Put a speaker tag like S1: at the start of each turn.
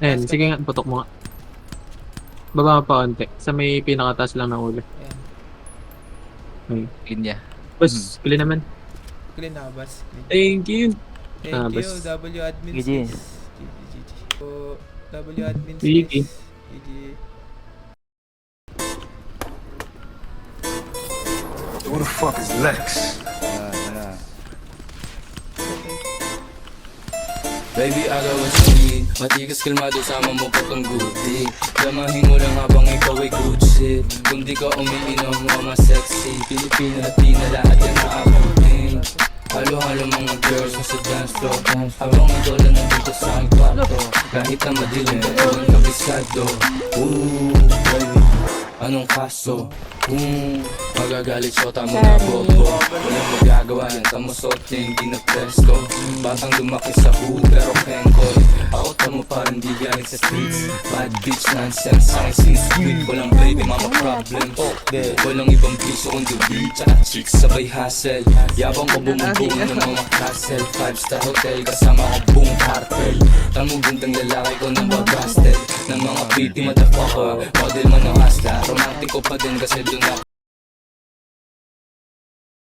S1: Ayan, sige nga, putok mo nga. Baba mo pa konti. Sa may pinakataas lang ng ulo.
S2: Ayan.
S1: Okay.
S3: Linya.
S1: Boss, pili naman.
S2: Clean na, boss. Clean.
S1: Thank you.
S2: Thank you,
S1: boss.
S2: W admin
S4: GG.
S2: sis. GG. So, W admin
S1: GG.
S2: sis. GG.
S5: Who the fuck is Lex?
S6: Baby, I got what you need. Matigas kalmado, sama mo pa tong goodie. Damahin mo lang habang ikaw ay good shit. Kung di ka umiinom, mama sexy. Pilipina, Latina, lahat yan naabutin. Halo-halo mga girls nasa dance floor. Habang ikaw lang nandito sa aking kwarto. Kahit na madilim, gagawin kabisado. Ooh, baby, anong kaso? Magagalit so tamo na bobo. Walang magagawa yan, tamo sote, hindi na presko. Batang lumaki sa hood pero pengkoy. Ako tamo parang di galing sa streets. Bad bitch nonsense, science in sweet. Walang baby mama problem. Walang ibang piso kundi beat tsaka chicks sabay hustle. Yabang ko bumubong ng mga castle. 5-star hotel kasama ko buong cartel. Tamo gandang lalaki ko nang bagastel ng mga piti motherfucker. Model man ng hustler, romantic ko pa din kasi doon ako